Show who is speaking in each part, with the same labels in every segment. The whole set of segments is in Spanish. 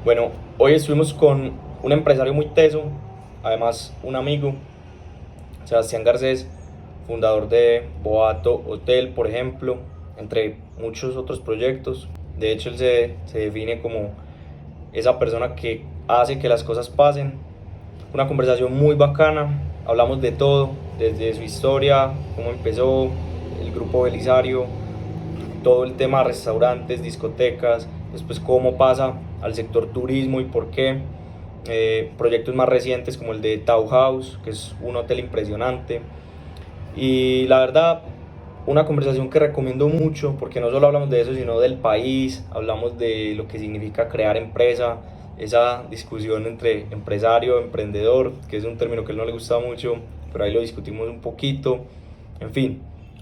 Speaker 1: Bueno, hoy estuvimos con un empresario muy teso, además un amigo, Sebastián Garcés, fundador de Boato Hotel, por ejemplo, entre muchos otros proyectos. De hecho, él se define como esa persona que hace que las cosas pasen. Una conversación muy bacana, hablamos de todo, desde su historia, cómo empezó, el grupo Belisario, todo el tema restaurantes, discotecas, después cómo pasa al sector turismo y por qué. Proyectos más recientes como el de Tau House, que es un hotel impresionante. Y la verdad, una conversación que recomiendo mucho, porque no solo hablamos de eso, sino del país, hablamos de lo que significa crear empresa, esa discusión entre empresario, emprendedor, que es un término que a él no le gusta mucho, pero ahí lo discutimos un poquito. En fin,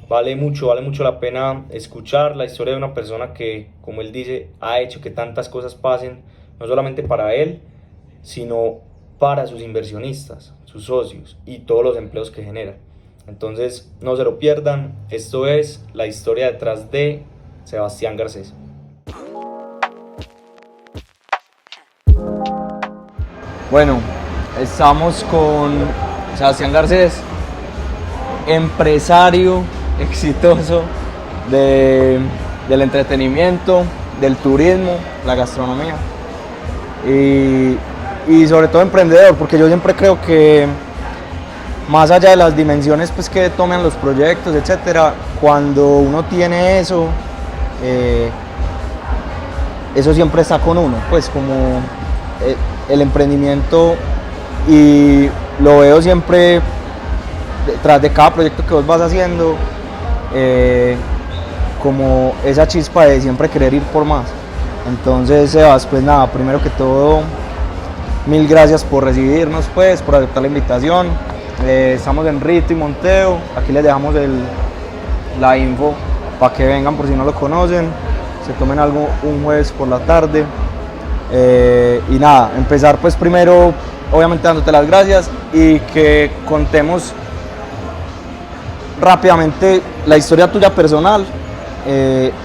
Speaker 1: vale mucho la pena escuchar la historia de una persona que, como él dice, ha hecho que tantas cosas pasen, no solamente para él, sino para sus inversionistas, sus socios y todos los empleos que genera. Entonces, no se lo pierdan. Esto es la historia detrás de Sebastián Garcés. Bueno, estamos con Sebastián Garcés, empresario exitoso del entretenimiento, del turismo, la gastronomía y sobre todo emprendedor, porque yo siempre creo que más allá de las dimensiones pues, que toman los proyectos, etcétera, cuando uno tiene eso, eso siempre está con uno, pues como el emprendimiento, y lo veo siempre detrás de cada proyecto que vos vas haciendo, como esa chispa de siempre querer ir por más. Entonces, Sebas, pues nada, primero que todo, mil gracias por recibirnos, pues, por aceptar la invitación. Estamos en Rito y Monteo, aquí les dejamos la info para que vengan por si no lo conocen, se tomen algo un jueves por la tarde. Y nada, empezar pues primero obviamente dándote las gracias y que contemos rápidamente la historia tuya personal,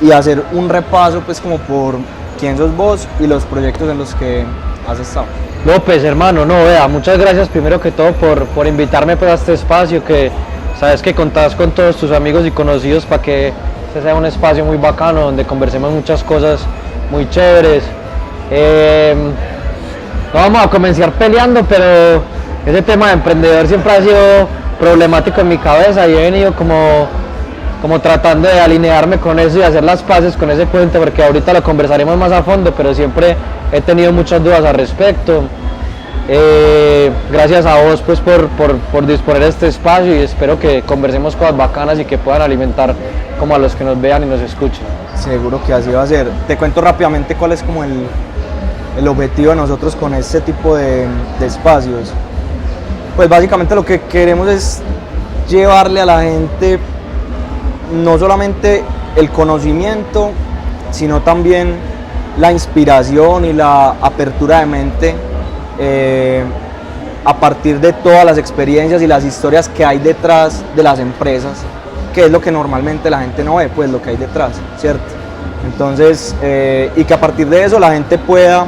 Speaker 1: y hacer un repaso pues como por quién sos vos y los proyectos en los que has estado.
Speaker 2: López, hermano, no, vea, muchas gracias primero que todo por invitarme pues, a este espacio, que sabes que contás con todos tus amigos y conocidos para que este sea un espacio muy bacano donde conversemos muchas cosas muy chéveres. No vamos a comenzar peleando, pero ese tema de emprendedor siempre ha sido problemático en mi cabeza y he venido como tratando de alinearme con eso y hacer las paces con ese cuento, porque ahorita lo conversaremos más a fondo, pero siempre he tenido muchas dudas al respecto. Gracias a vos pues por disponer este espacio y espero que conversemos cosas bacanas y que puedan alimentar como a los que nos vean y nos escuchen.
Speaker 1: Seguro que así va a ser. Te cuento rápidamente cuál es como el objetivo de nosotros con este tipo de espacios. Pues básicamente lo que queremos es llevarle a la gente no solamente el conocimiento, sino también la inspiración y la apertura de mente, a partir de todas las experiencias y las historias que hay detrás de las empresas, que es lo que normalmente la gente no ve, pues lo que hay detrás, ¿cierto? Entonces, y que a partir de eso la gente pueda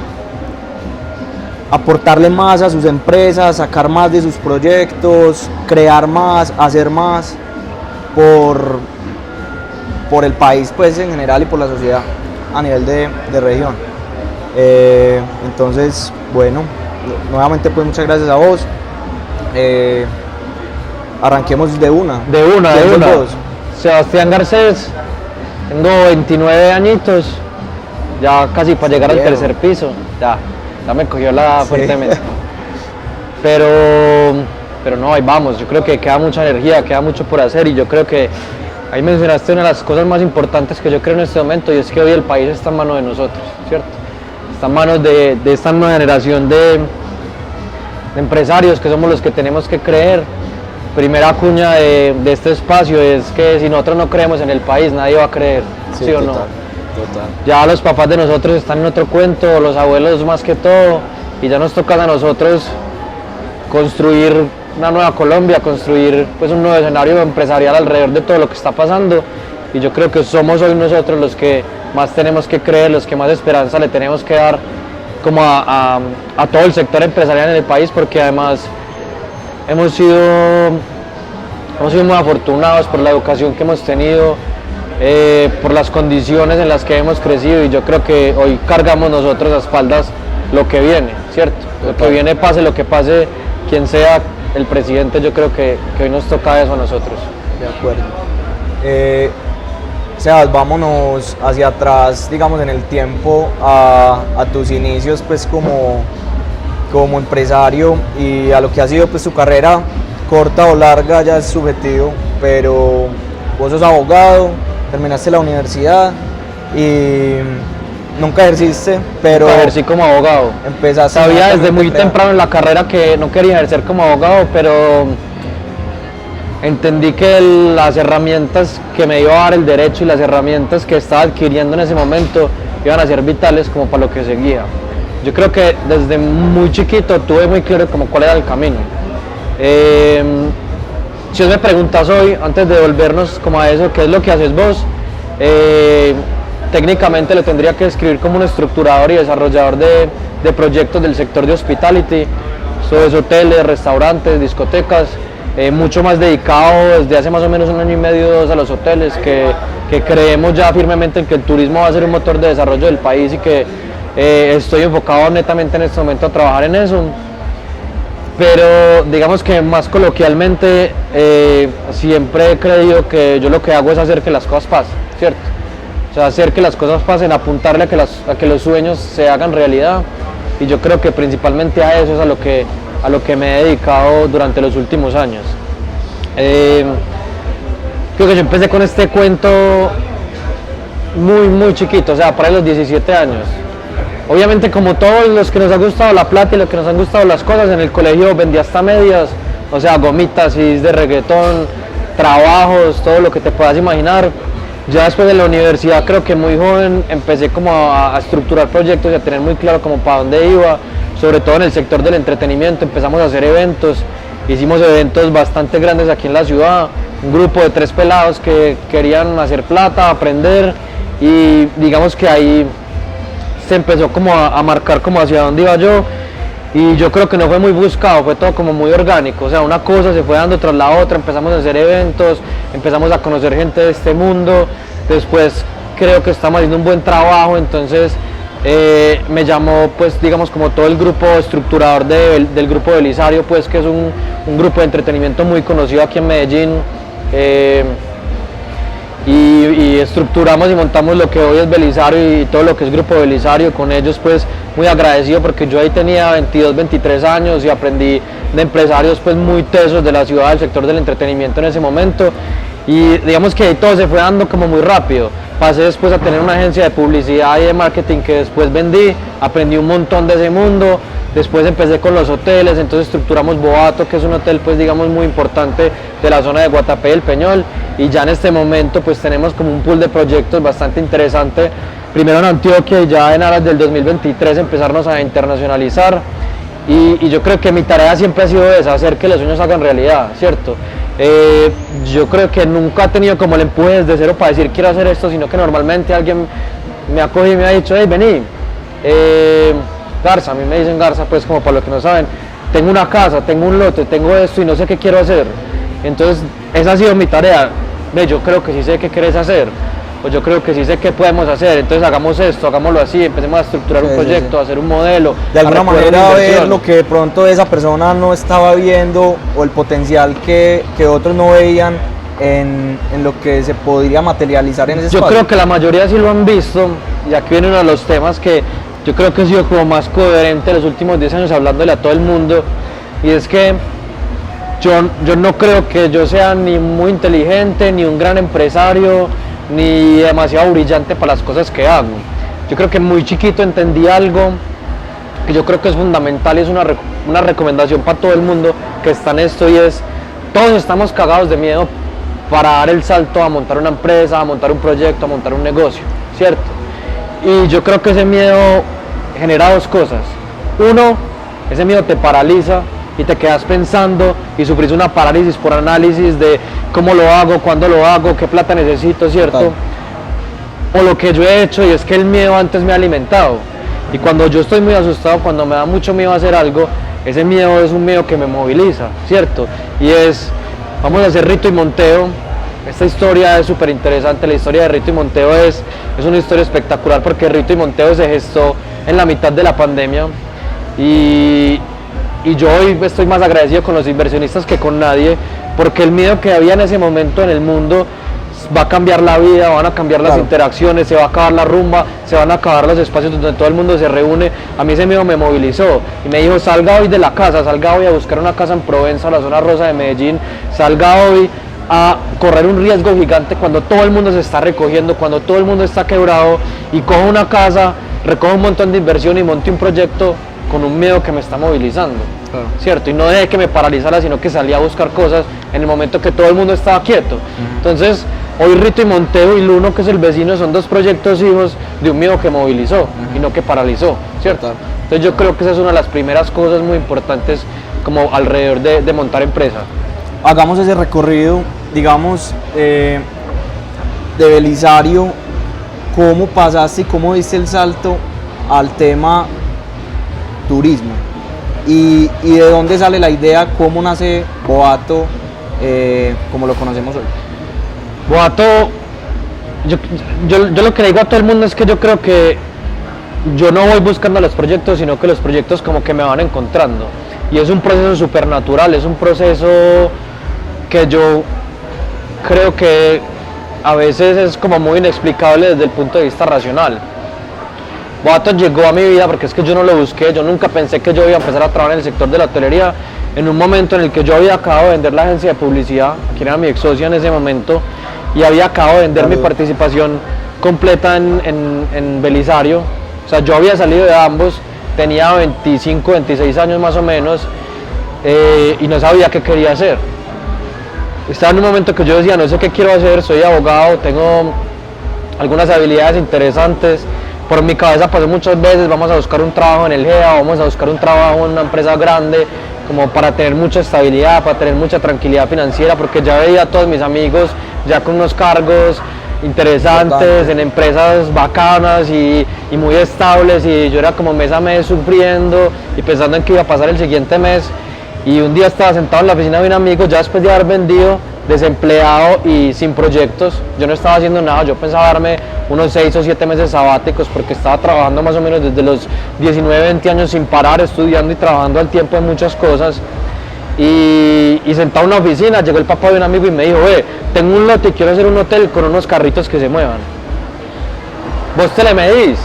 Speaker 1: aportarle más a sus empresas, sacar más de sus proyectos, crear más, hacer más por el país pues en general y por la sociedad a nivel de región. Entonces, bueno, nuevamente pues muchas gracias a vos. Arranquemos de una.
Speaker 2: De una.
Speaker 1: Vos?
Speaker 2: Sebastián Garcés, tengo 29 añitos, ya casi para llegar al tercer piso, ya me cogió la fuertemente. Pero no, ahí vamos, yo creo que queda mucha energía, queda mucho por hacer y yo creo que ahí mencionaste una de las cosas más importantes que yo creo en este momento y es que hoy el país está en manos de nosotros, ¿cierto? Está en manos de esta nueva generación de empresarios que somos los que tenemos que creer. Primera cuña de este espacio es que si nosotros no creemos en el país, nadie va a creer, ¿sí o no?
Speaker 1: Total.
Speaker 2: Ya los papás de nosotros están en otro cuento, los abuelos más que todo, y ya nos toca a nosotros construir una nueva Colombia, construir pues un nuevo escenario empresarial alrededor de todo lo que está pasando, y yo creo que somos hoy nosotros los que más tenemos que creer, los que más esperanza le tenemos que dar como a todo el sector empresarial en el país, porque además hemos sido muy afortunados por la educación que hemos tenido, por las condiciones en las que hemos crecido, y yo creo que hoy cargamos nosotros a espaldas lo que viene, ¿cierto? Lo que viene, pase lo que pase, quien sea el presidente, yo creo que hoy nos toca eso a nosotros.
Speaker 3: De acuerdo. Sebas, vámonos hacia atrás, digamos, en el tiempo, a tus inicios pues como empresario, y a lo que ha sido pues tu carrera, corta o larga ya es subjetivo, pero vos sos abogado, terminaste la universidad y nunca ejerciste, pero
Speaker 2: Ejercí como abogado.
Speaker 3: empezaste.
Speaker 2: Sabía desde muy temprano en la carrera que no quería ejercer como abogado, pero entendí que las herramientas que me iba a dar el derecho y las herramientas que estaba adquiriendo en ese momento iban a ser vitales como para lo que seguía. Yo creo que desde muy chiquito tuve muy claro como cuál era el camino. Si vos me preguntas hoy, antes de volvernos como a eso, ¿qué es lo que haces vos? Técnicamente lo tendría que describir como un estructurador y desarrollador de proyectos del sector de hospitality, eso es hoteles, restaurantes, discotecas, mucho más dedicado desde hace más o menos 1 año y medio, 2 a los hoteles, que creemos ya firmemente en que el turismo va a ser un motor de desarrollo del país, y que estoy enfocado netamente en este momento a trabajar en eso. Pero digamos que más coloquialmente, siempre he creído que yo lo que hago es hacer que las cosas pasen, ¿cierto? O sea, hacer que las cosas pasen, apuntarle a que los sueños se hagan realidad, y yo creo que principalmente a eso es a lo que me he dedicado durante los últimos años. Creo que yo empecé con este cuento muy chiquito, o sea, para los 17 años. Obviamente, como todos los que nos ha gustado la plata y los que nos han gustado las cosas, en el colegio vendía hasta medias, o sea, gomitas, CDs de reggaetón, trabajos, todo lo que te puedas imaginar. Ya después de la universidad, creo que muy joven, empecé como a estructurar proyectos y a tener muy claro como para dónde iba, sobre todo en el sector del entretenimiento. Empezamos a hacer eventos, hicimos eventos bastante grandes aquí en la ciudad, un grupo de 3 pelados que querían hacer plata, aprender, y digamos que ahí se empezó como a marcar como hacia dónde iba yo, y yo creo que no fue muy buscado, fue todo como muy orgánico, o sea, una cosa se fue dando tras la otra, empezamos a hacer eventos, empezamos a conocer gente de este mundo, después creo que estamos haciendo un buen trabajo, entonces me llamó pues digamos como todo el grupo estructurador del grupo Belisario, pues que es un grupo de entretenimiento muy conocido aquí en Medellín, y estructuramos y montamos lo que hoy es Belisario y todo lo que es Grupo Belisario. Con ellos pues muy agradecido, porque yo ahí tenía 22, 23 años y aprendí de empresarios pues muy tesos de la ciudad, del sector del entretenimiento en ese momento, y digamos que ahí todo se fue dando como muy rápido. Pasé después a tener una agencia de publicidad y de marketing que después vendí, aprendí un montón de ese mundo. Después empecé con los hoteles, entonces estructuramos Boato, que es un hotel pues digamos muy importante de la zona de Guatapé y El Peñol, y ya en este momento pues tenemos como un pool de proyectos bastante interesante, primero en Antioquia y ya en aras del 2023 empezarnos a internacionalizar, y yo creo que mi tarea siempre ha sido esa, hacer que los sueños se hagan realidad, ¿cierto? Yo creo que nunca he tenido como el empuje desde cero para decir quiero hacer esto, sino que normalmente alguien me ha cogido y me ha dicho, hey, vení, Garza, a mí me dicen Garza pues como para los que no saben, tengo una casa, tengo un lote, tengo esto y no sé qué quiero hacer. Entonces esa ha sido mi tarea. Yo creo que sí sé qué querés hacer, o yo creo que sí sé qué podemos hacer, entonces hagamos esto, hagámoslo así, empecemos a estructurar un proyecto, a hacer un modelo,
Speaker 3: de alguna manera ver lo que de pronto esa persona no estaba viendo, o el potencial que otros no veían en lo que se podría materializar en ese espacio.
Speaker 2: Yo creo que la mayoría sí lo han visto, y aquí viene uno de los temas que yo creo que he sido como más coherente los últimos 10 años hablándole a todo el mundo, y es que yo no creo que yo sea ni muy inteligente, ni un gran empresario, ni demasiado brillante para las cosas que hago. Yo creo que muy chiquito entendí algo que yo creo que es fundamental, y es una recomendación para todo el mundo que está en esto, y es: todos estamos cagados de miedo para dar el salto a montar una empresa, a montar un proyecto, a montar un negocio, ¿cierto? Y yo creo que ese miedo genera 2 cosas. Uno, ese miedo te paraliza y te quedas pensando y sufrís una parálisis por análisis de cómo lo hago, cuándo lo hago, qué plata necesito, ¿cierto? Total. O lo que yo he hecho, y es que el miedo antes me ha alimentado. Y cuando yo estoy muy asustado, cuando me da mucho miedo a hacer algo, ese miedo es un miedo que me moviliza, ¿cierto? Y es, vamos a hacer Rito y Monteo. Esta historia es súper interesante, la historia de Rito y Monteo es una historia espectacular porque Rito y Monteo se gestó en la mitad de la pandemia y yo hoy estoy más agradecido con los inversionistas que con nadie porque el miedo que había en ese momento en el mundo va a cambiar la vida, van a cambiar las interacciones, se va a acabar la rumba, se van a acabar los espacios donde todo el mundo se reúne. A mí ese miedo me movilizó y me dijo, salga hoy de la casa, salga hoy a buscar una casa en Provenza, la zona rosa de Medellín, salga hoy a correr un riesgo gigante cuando todo el mundo se está recogiendo, cuando todo el mundo está quebrado y cojo una casa, recojo un montón de inversión y monte un proyecto con un miedo que me está movilizando, ¿cierto? Y no dejé que me paralizara, sino que salí a buscar cosas en el momento que todo el mundo estaba quieto. Entonces, hoy Rito y Monteo y Luno, que es el vecino, son dos proyectos hijos de un miedo que movilizó y no que paralizó, ¿cierto? Entonces yo creo que esa es una de las primeras cosas muy importantes como alrededor de montar empresa.
Speaker 3: Hagamos ese recorrido, digamos, de Belisario, ¿cómo pasaste y cómo diste el salto al tema turismo? Y de dónde sale la idea, cómo nace Boato como lo conocemos hoy.
Speaker 2: Boato, yo lo que le digo a todo el mundo es que yo creo que yo no voy buscando los proyectos, sino que los proyectos como que me van encontrando. Y es un proceso súper natural, es un proceso que yo creo que a veces es como muy inexplicable desde el punto de vista racional. Boato llegó a mi vida porque es que yo no lo busqué, yo nunca pensé que yo iba a empezar a trabajar en el sector de la hotelería en un momento en el que yo había acabado de vender la agencia de publicidad, quien era mi ex socia en ese momento, y había acabado de vender mi participación completa en Belisario. O sea, yo había salido de ambos, tenía 25, 26 años más o menos, y no sabía qué quería hacer. Estaba en un momento que yo decía, no sé qué quiero hacer, soy abogado, tengo algunas habilidades interesantes, por mi cabeza pasó muchas veces, vamos a buscar un trabajo en el GEA, vamos a buscar un trabajo en una empresa grande, como para tener mucha estabilidad, para tener mucha tranquilidad financiera, porque ya veía a todos mis amigos ya con unos cargos interesantes, en empresas bacanas y muy estables, y yo era como mes a mes sufriendo y pensando en qué iba a pasar el siguiente mes. Y un día estaba sentado en la oficina de un amigo, ya después de haber vendido, desempleado y sin proyectos. Yo no estaba haciendo nada, yo pensaba darme unos 6 o 7 meses sabáticos porque estaba trabajando más o menos desde los 19, 20 años sin parar, estudiando y trabajando al tiempo en muchas cosas. Y sentado en una oficina, llegó el papá de un amigo y me dijo, tengo un lote y quiero hacer un hotel con unos carritos que se muevan. ¿Vos te le medís?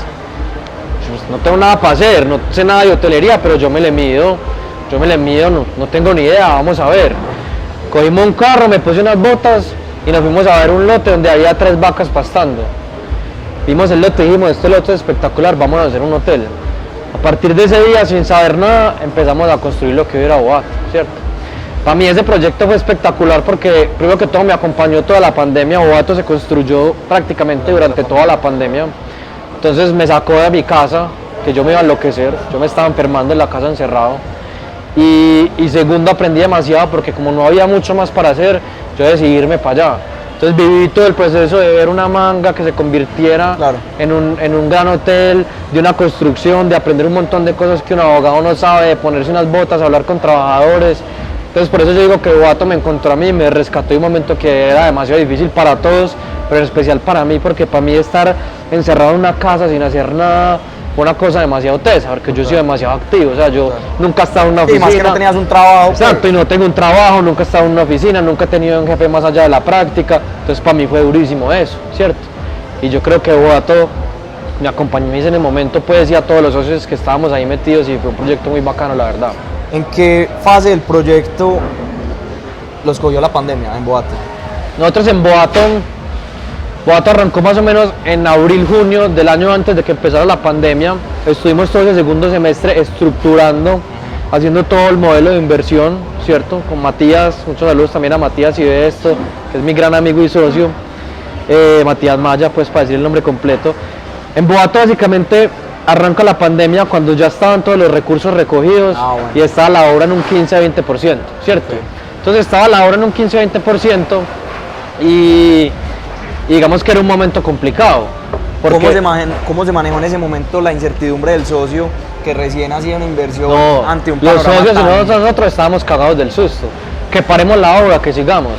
Speaker 2: Yo no tengo nada para hacer, no sé nada de hotelería, pero yo me le mido, no tengo ni idea, vamos a ver. Cogimos un carro, me puse unas botas y nos fuimos a ver un lote donde había 3 vacas pastando. Vimos el lote y dijimos, este lote es espectacular, vamos a hacer un hotel. A partir de ese día, sin saber nada, empezamos a construir lo que hoy era Boato, ¿cierto? Para mí ese proyecto fue espectacular porque, primero que todo, me acompañó toda la pandemia. Boato se construyó prácticamente durante toda la pandemia. Entonces me sacó de mi casa, que yo me iba a enloquecer, yo me estaba enfermando en la casa encerrado. Y segundo, aprendí demasiado porque como no había mucho más para hacer, yo decidí irme para allá. Entonces viví todo el proceso de ver una manga que se convirtiera en un gran hotel, de una construcción, de aprender un montón de cosas que un abogado no sabe, de ponerse unas botas, hablar con trabajadores. Entonces por eso yo digo que Boato me encontró a mí y me rescató en un momento que era demasiado difícil para todos, pero en especial para mí, porque para mí estar encerrado en una casa sin hacer nada fue una cosa demasiado tesa, porque yo soy demasiado activo, o sea, yo nunca he estado en una oficina.
Speaker 3: Y más que no tenías un trabajo.
Speaker 2: Exacto, y no tengo un trabajo, nunca he estado en una oficina, nunca he tenido un jefe más allá de la práctica, entonces para mí fue durísimo eso, ¿cierto? Y yo creo que Boato me acompañó en ese momento, pues, y a todos los socios que estábamos ahí metidos, y fue un proyecto muy bacano, la verdad.
Speaker 3: ¿En qué fase del proyecto los cogió la pandemia en Boato?
Speaker 2: Nosotros en Boato arrancó más o menos en abril, junio del año antes de que empezara la pandemia. Estuvimos todo el segundo semestre estructurando, haciendo todo el modelo de inversión, ¿cierto? Con Matías, muchos saludos también a Matías y de esto, que es mi gran amigo y socio, Matías Maya, pues para decir el nombre completo. En Boato básicamente arranca la pandemia cuando ya estaban todos los recursos recogidos y estaba la obra en un 15-20%, ¿cierto? Entonces estaba la obra en un 15-20% y digamos que era un momento complicado. Porque
Speaker 3: ¿Cómo se manejó en ese momento la incertidumbre del socio que recién hacía una inversión
Speaker 2: no,
Speaker 3: ante un
Speaker 2: los
Speaker 3: panorama
Speaker 2: socios y
Speaker 3: tan...
Speaker 2: nosotros estábamos cagados del susto. Que paremos la obra, que sigamos.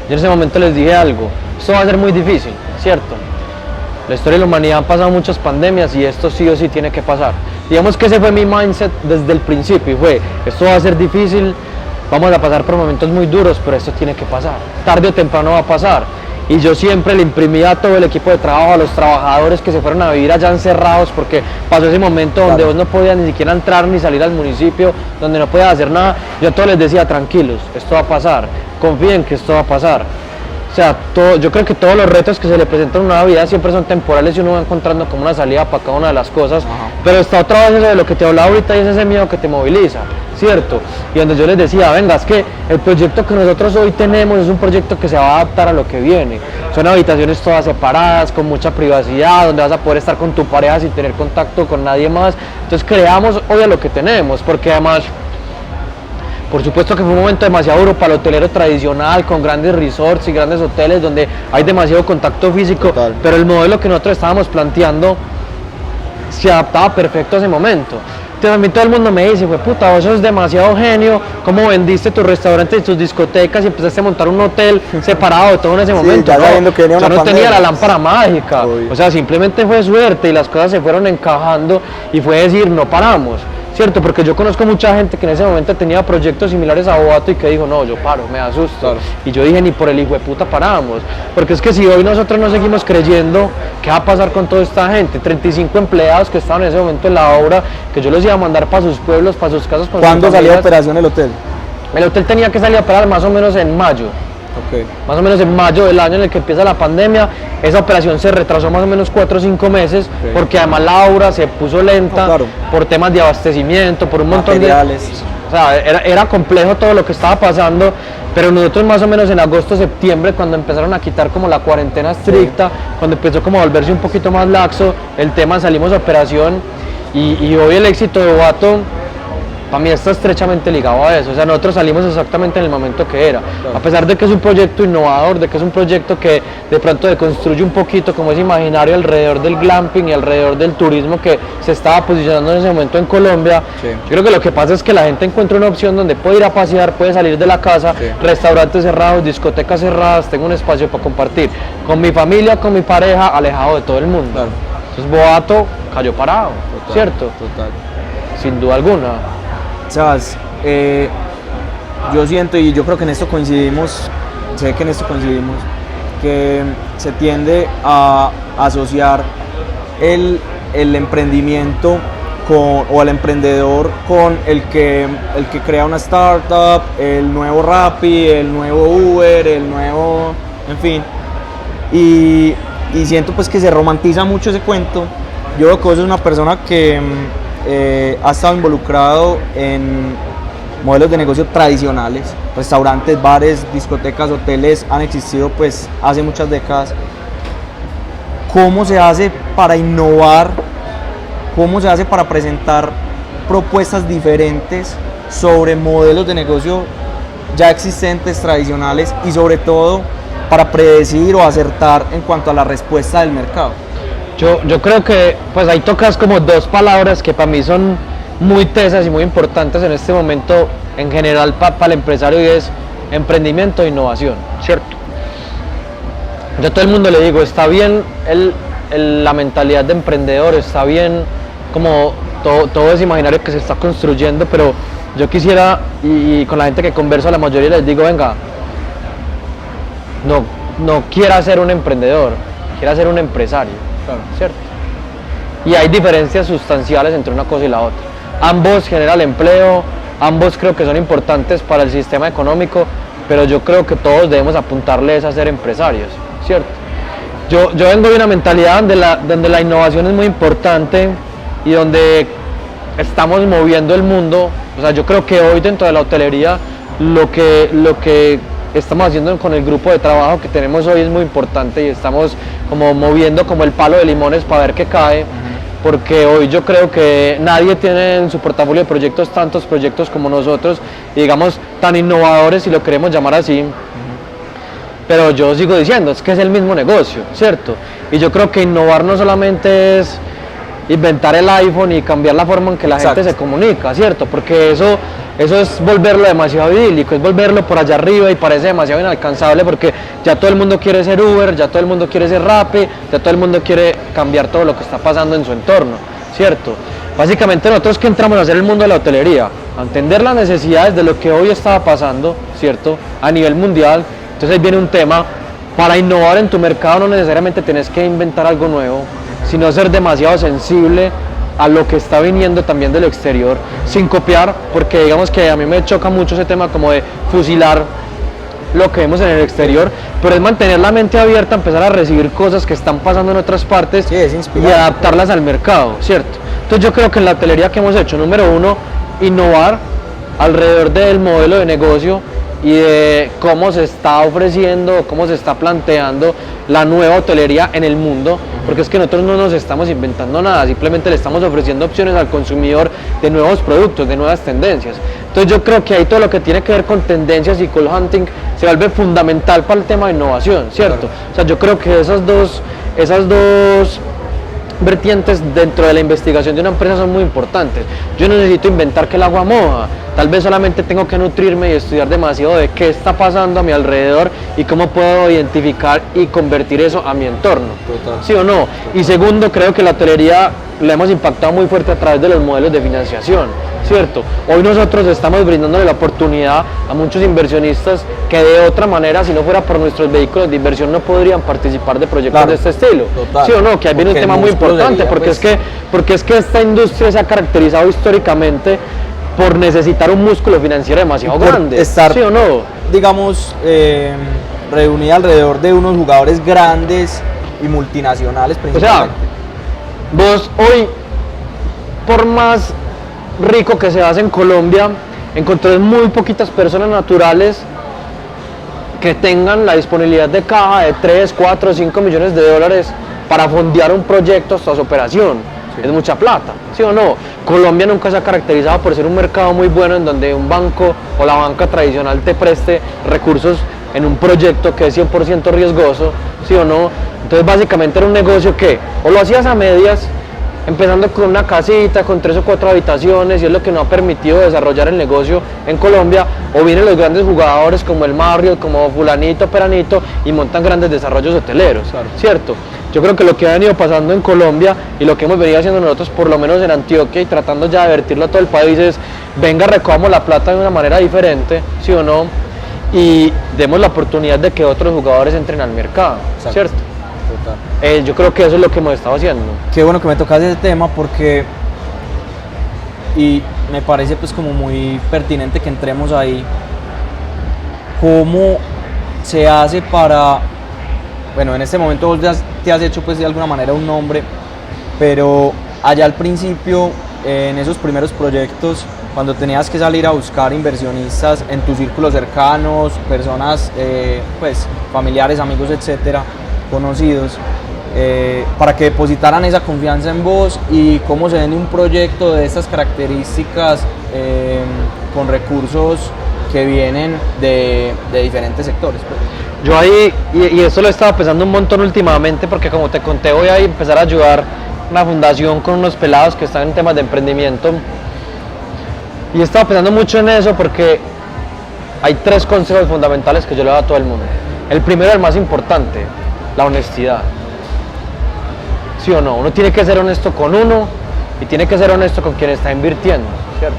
Speaker 2: Yo en ese momento les dije algo, esto va a ser muy difícil, ¿cierto? La historia de la humanidad han pasado muchas pandemias y esto sí o sí tiene que pasar. Digamos que ese fue mi mindset desde el principio y fue, esto va a ser difícil, vamos a pasar por momentos muy duros, pero esto tiene que pasar. Tarde o temprano va a pasar. Y yo siempre le imprimía a todo el equipo de trabajo, a los trabajadores que se fueron a vivir allá encerrados, porque pasó ese momento donde vos no podías ni siquiera entrar ni salir al municipio, donde no podías hacer nada. Yo a todos les decía, tranquilos, esto va a pasar, confíen que esto va a pasar. O sea, yo creo que todos los retos que se le presentan en una vida siempre son temporales y uno va encontrando como una salida para cada una de las cosas. Ajá. Pero está otra vez eso de lo que te hablaba ahorita y es ese miedo que te moviliza, ¿cierto? Y donde yo les decía, venga, es que el proyecto que nosotros hoy tenemos es un proyecto que se va a adaptar a lo que viene. Son habitaciones todas separadas, con mucha privacidad, donde vas a poder estar con tu pareja sin tener contacto con nadie más. Entonces creamos hoy a lo que tenemos, porque además... Por supuesto que fue un momento demasiado duro para el hotelero tradicional, con grandes resorts y grandes hoteles donde hay demasiado contacto físico. Total. Pero el modelo que nosotros estábamos planteando se adaptaba perfecto a ese momento. Entonces a mí todo el mundo me dice, fue puta, vos sos demasiado genio, ¿cómo vendiste tus restaurantes y tus discotecas y empezaste a montar un hotel separado de todo en ese momento? Yo no tenía la lámpara mágica, o sea, simplemente fue suerte y las cosas se fueron encajando y fue decir, no paramos. ¿Cierto? Porque yo conozco mucha gente que en ese momento tenía proyectos similares a Boato y que dijo, no, yo paro, me asusto. Claro. Y yo dije, ni por el hijo de puta paramos. Porque es que si hoy nosotros no seguimos creyendo, ¿qué va a pasar con toda esta gente? 35 empleados que estaban en ese momento en la obra, que yo los iba a mandar para sus pueblos, para sus casas.
Speaker 3: ¿Cuándo salió a operación el hotel?
Speaker 2: El hotel tenía que salir a operar más o menos en mayo. Okay. Más o menos en mayo del año en el que empieza la pandemia. Esa operación se retrasó más o menos 4 o 5 meses, okay, porque además la obra se puso lenta, claro, por temas de abastecimiento, por un montón de... O sea, era complejo todo lo que estaba pasando, pero nosotros más o menos en agosto, septiembre, cuando empezaron a quitar como la cuarentena estricta, sí, cuando empezó como a volverse un poquito más laxo el tema, salimos a operación y hoy el éxito de Boato para mí está estrechamente ligado a eso. O sea, nosotros salimos exactamente en el momento que era, claro, a pesar de que es un proyecto innovador, de que es un proyecto que de pronto deconstruye un poquito como ese imaginario alrededor del glamping y alrededor del turismo que se estaba posicionando en ese momento en Colombia. Sí. Yo creo que lo que pasa es que la gente encuentra una opción donde puede ir a pasear, puede salir de la casa, sí, restaurantes cerrados, discotecas cerradas, tengo un espacio para compartir con mi familia, con mi pareja, alejado de todo el mundo. Claro. Entonces Boato cayó parado, total, ¿cierto? Total. Sin duda alguna.
Speaker 3: Sabes, yo siento, y yo creo que en esto coincidimos, sé que en esto coincidimos, que se tiende a asociar el emprendimiento o al emprendedor con el que crea una startup, el nuevo Rappi, el nuevo Uber, el nuevo, en fin, y siento pues que se romantiza mucho ese cuento. Yo veo que vos sos una persona que ha estado involucrado en modelos de negocio tradicionales, restaurantes, bares, discotecas, hoteles han existido pues hace muchas décadas. ¿Cómo se hace para innovar? ¿Cómo se hace para presentar propuestas diferentes sobre modelos de negocio ya existentes, tradicionales, y sobre todo para predecir o acertar en cuanto a la respuesta del mercado?
Speaker 2: Yo creo que pues ahí tocas como dos palabras que para mí son muy tesas y muy importantes en este momento en general para el empresario, y es emprendimiento e innovación, ¿cierto? Yo a todo el mundo le digo, está bien la mentalidad de emprendedor, está bien como todo ese imaginario que se está construyendo, pero yo quisiera, y con la gente que converso a la mayoría les digo, venga, no quiera ser un emprendedor, quiera ser un empresario. Claro. ¿Cierto? Y hay diferencias sustanciales entre una cosa y la otra. Ambos generan empleo, ambos creo que son importantes para el sistema económico, pero yo creo que todos debemos apuntarles a ser empresarios, ¿cierto? Yo vengo de una mentalidad donde la innovación es muy importante y donde estamos moviendo el mundo. O sea, yo creo que hoy dentro de la hotelería lo que estamos haciendo con el grupo de trabajo que tenemos hoy es muy importante, y estamos como moviendo como el palo de limones para ver qué cae, porque hoy yo creo que nadie tiene en su portafolio de proyectos tantos proyectos como nosotros, y digamos tan innovadores, si lo queremos llamar así. pero yo sigo diciendo, es que es el mismo negocio, ¿cierto? Y yo creo que innovar no solamente es inventar el iPhone y cambiar la forma en que la
Speaker 3: Exacto.
Speaker 2: gente se comunica, ¿cierto? Porque eso es volverlo demasiado idílico, es volverlo por allá arriba y parece demasiado inalcanzable porque ya todo el mundo quiere ser Uber, ya todo el mundo quiere ser Rappi, ya todo el mundo quiere cambiar todo lo que está pasando en su entorno, ¿cierto? Básicamente nosotros que entramos a hacer el mundo de la hotelería, a entender las necesidades de lo que hoy estaba pasando, ¿cierto? A nivel mundial, entonces ahí viene un tema, para innovar en tu mercado no necesariamente tienes que inventar algo nuevo, sino ser demasiado sensible a lo que está viniendo también del exterior, sin copiar, porque digamos que a mí me choca mucho ese tema como de fusilar lo que vemos en el exterior, pero es mantener la mente abierta, empezar a recibir cosas que están pasando en otras partes
Speaker 3: Sí, es
Speaker 2: y
Speaker 3: inspirar.
Speaker 2: adaptarlas al mercado, ¿cierto? Entonces yo creo que en la hotelería que hemos hecho, número uno, innovar alrededor del modelo de negocio y de cómo se está ofreciendo, cómo se está planteando la nueva hotelería en el mundo, porque es que nosotros no nos estamos inventando nada, simplemente le estamos ofreciendo opciones al consumidor de nuevos productos, de nuevas tendencias. Entonces yo creo que ahí todo lo que tiene que ver con tendencias y call hunting se vuelve fundamental para el tema de innovación, ¿cierto?
Speaker 3: Claro.
Speaker 2: O sea, yo creo que esas dos vertientes dentro de la investigación de una empresa son muy importantes. Yo no necesito inventar que el agua moja, tal vez solamente tengo que nutrirme y estudiar demasiado de qué está pasando a mi alrededor y cómo puedo identificar y convertir eso a mi entorno.
Speaker 3: Total.
Speaker 2: ¿Sí o no? Y segundo, creo que la hotelería la hemos impactado muy fuerte a través de los modelos de financiación, ¿cierto? Hoy nosotros estamos brindándole la oportunidad a muchos inversionistas que de otra manera, si no fuera por nuestros vehículos de inversión, no podrían participar de proyectos
Speaker 3: Claro,
Speaker 2: de este estilo.
Speaker 3: total.
Speaker 2: ¿Sí o no? Que ahí viene un
Speaker 3: Porque el
Speaker 2: tema muy
Speaker 3: músculo
Speaker 2: importante,
Speaker 3: sería,
Speaker 2: porque,
Speaker 3: pues,
Speaker 2: porque es que esta industria se ha caracterizado históricamente por necesitar un músculo financiero demasiado
Speaker 3: Por
Speaker 2: grande.
Speaker 3: estar,
Speaker 2: ¿Sí o no?
Speaker 3: digamos, reunida alrededor de unos jugadores grandes y multinacionales
Speaker 2: O sea,
Speaker 3: principalmente.
Speaker 2: vos hoy, por más rico que seas en Colombia, encontrás muy poquitas personas naturales que tengan la disponibilidad de caja de 3, 4, 5 millones de dólares para fondear un proyecto hasta su operación. Es mucha plata, ¿sí o no? Colombia nunca se ha caracterizado por ser un mercado muy bueno en donde un banco o la banca tradicional te preste recursos en un proyecto que es 100% riesgoso, ¿sí o no? Entonces básicamente era un negocio que o lo hacías a medias, empezando con una casita, con 3 o 4 habitaciones, y es lo que no ha permitido desarrollar el negocio en Colombia, o vienen los grandes jugadores como el Marriott, como fulanito, peranito, y montan grandes desarrollos hoteleros,
Speaker 3: Claro.
Speaker 2: ¿cierto? Yo creo que lo que ha venido pasando en Colombia y lo que hemos venido haciendo nosotros, por lo menos en Antioquia, y tratando ya de vertirlo a todo el país, es venga, recogamos la plata de una manera diferente, ¿sí o no? Y demos la oportunidad de que otros jugadores entren al mercado,
Speaker 3: Exacto.
Speaker 2: ¿cierto?
Speaker 3: Total.
Speaker 2: Yo creo que eso es lo que hemos estado haciendo.
Speaker 3: Qué bueno que me tocas ese tema porque, y me parece pues como muy pertinente que entremos ahí, cómo se hace para, bueno, en este momento vos te has hecho pues de alguna manera un nombre, pero allá al principio, en esos primeros proyectos, cuando tenías que salir a buscar inversionistas en tus círculos cercanos, personas pues familiares, amigos, etcétera, conocidos, para que depositaran esa confianza en vos, y cómo se vende un proyecto de estas características con recursos que vienen de diferentes sectores, pues.
Speaker 2: Yo ahí, y eso lo he estado pensando un montón últimamente, porque como te conté, voy a empezar a ayudar una fundación con unos pelados que están en temas de emprendimiento, y he estado pensando mucho en eso porque hay 3 consejos fundamentales que yo le doy a todo el mundo. El primero, el más importante, la honestidad. ¿Sí o no? Uno tiene que ser honesto con uno y tiene que ser honesto con quien está invirtiendo, ¿cierto?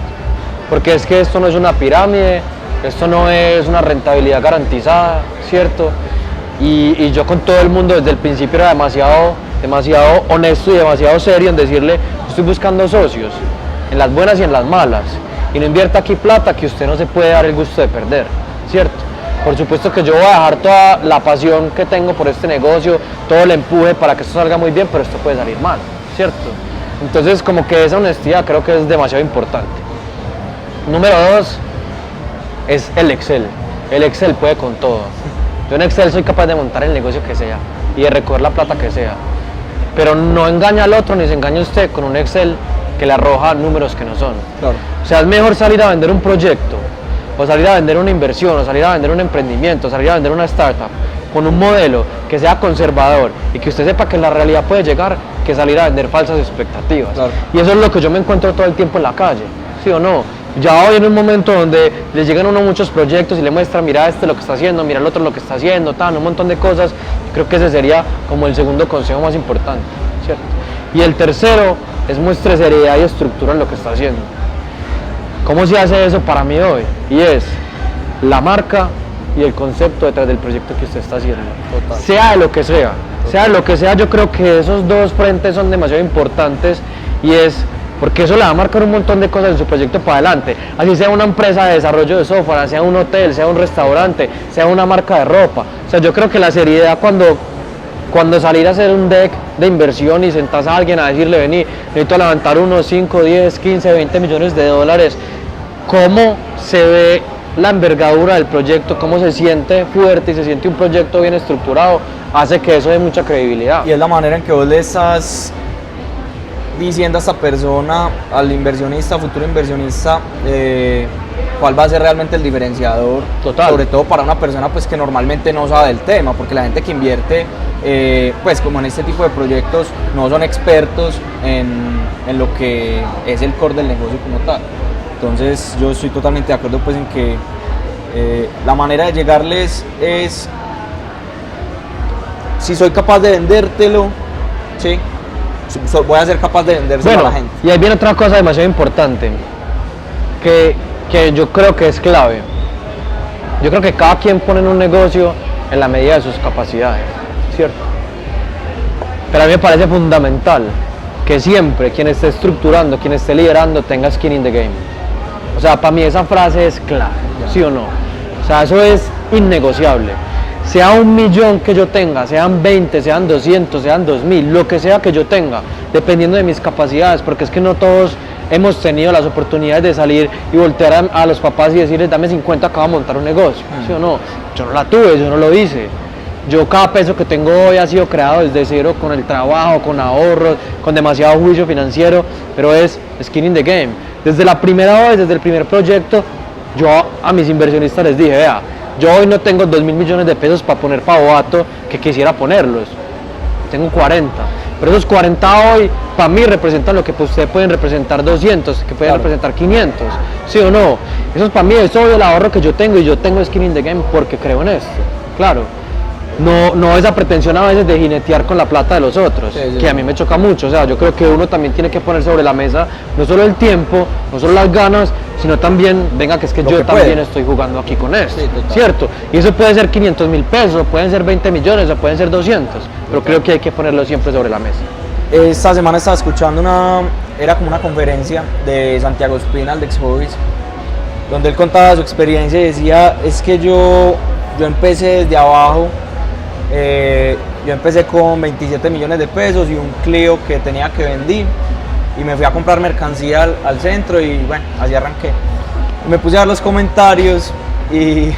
Speaker 2: Porque es que esto no es una pirámide, esto no es una rentabilidad garantizada, ¿cierto? Y yo con todo el mundo desde el principio era demasiado honesto y demasiado serio en decirle, estoy buscando socios, en las buenas y en las malas, y no invierta aquí plata que usted no se puede dar el gusto de perder, ¿cierto? Por supuesto que yo voy a dejar toda la pasión que tengo por este negocio, todo el empuje para que esto salga muy bien, pero esto puede salir mal, ¿cierto? Entonces como que esa honestidad creo que es demasiado importante. Número 2 es el Excel. El Excel puede con todo. Yo en Excel soy capaz de montar el negocio que sea y de recoger la plata que sea, pero no engaña al otro ni se engaña usted con un Excel que le arroja números que no son.
Speaker 3: Claro.
Speaker 2: O sea, es mejor salir a vender un proyecto, o salir a vender una inversión, o salir a vender un emprendimiento, o salir a vender una startup, con un modelo que sea conservador y que usted sepa que la realidad puede llegar, que salir a vender falsas expectativas.
Speaker 3: Claro.
Speaker 2: Y eso es lo que yo me encuentro todo el tiempo en la calle, ¿sí o no? Ya hoy en un momento donde les llegan a uno muchos proyectos y le muestran, mira este lo que está haciendo, mira el otro lo que está haciendo, un montón de cosas, creo que ese sería como el segundo consejo más importante, ¿cierto? Y el tercero es muestre seriedad y estructura en lo que está haciendo. ¿Cómo se hace eso para mí hoy? Y es la marca y el concepto detrás del proyecto que usted está haciendo.
Speaker 3: Total.
Speaker 2: Sea de lo que sea. Sea de lo que sea, yo creo que esos dos frentes son demasiado importantes y es porque eso le va a marcar un montón de cosas en su proyecto para adelante. Así sea una empresa de desarrollo de software, sea un hotel, sea un restaurante, sea una marca de ropa. O sea, yo creo que la seriedad cuando salir a hacer un deck de inversión y sentas a alguien a decirle, vení, necesito levantar unos 5, 10, 15, 20 millones de dólares, cómo se ve la envergadura del proyecto, cómo se siente fuerte y se siente un proyecto bien estructurado, hace que eso dé mucha credibilidad.
Speaker 3: Y es la manera en que vos le estás diciendo a esta persona, al inversionista, futuro inversionista, cuál va a ser realmente el diferenciador.
Speaker 2: Total.
Speaker 3: Sobre todo para una persona pues que normalmente no sabe del tema, porque la gente que invierte pues como en este tipo de proyectos no son expertos en lo que es el core del negocio como tal. Entonces yo estoy totalmente de acuerdo pues en que la manera de llegarles es, si soy capaz de vendértelo, ¿sí? Voy a ser capaz de vendérselo a la gente.
Speaker 2: Y ahí viene otra cosa demasiado importante que yo creo que es clave. Yo creo que cada quien pone en un negocio en la medida de sus capacidades, ¿cierto? Pero a mí me parece fundamental que siempre quien esté estructurando, quien esté liderando, tenga skin in the game. O sea, para mí esa frase es clave, ¿sí o no? O sea, eso es innegociable. Sea 1 millón que yo tenga, sean 20, sean 200, sean 2000, lo que sea que yo tenga, dependiendo de mis capacidades, porque es que no todos hemos tenido las oportunidades de salir y voltear a los papás y decirles, dame 50 que voy a montar un negocio, ¿sí o no? Yo no la tuve, yo no lo hice. Yo cada peso que tengo hoy ha sido creado desde cero, con el trabajo, con ahorros, con demasiado juicio financiero, pero es skin in the game. Desde la primera vez, desde el primer proyecto, yo a mis inversionistas les dije, vea, yo hoy no tengo 2.000 millones de pesos para poner para Boato que quisiera ponerlos, tengo 40, pero esos 40 hoy para mí representan lo que pues, ustedes pueden representar 200, que pueden representar 500, ¿sí o no? Eso es para mí, es hoy el ahorro que yo tengo y yo tengo skin in the game porque creo en esto, claro. No esa pretensión a veces de jinetear con la plata de los otros, que a mí me choca mucho. O sea, yo creo que uno también tiene que poner sobre la mesa no solo el tiempo, no solo las ganas, sino también, venga, que es que yo también estoy jugando aquí con esto, ¿cierto? Y eso puede ser 500.000 pesos, pueden ser 20 millones, o pueden ser 200, pero creo que hay que ponerlo siempre sobre la mesa.
Speaker 3: Esta semana estaba escuchando era como una conferencia de Santiago Espinal de Exhobbies, donde él contaba su experiencia y decía, es que yo empecé desde abajo. Yo empecé con 27 millones de pesos y un Clio que tenía que vender y me fui a comprar mercancía al centro y bueno, así arranqué. Me puse a ver los comentarios y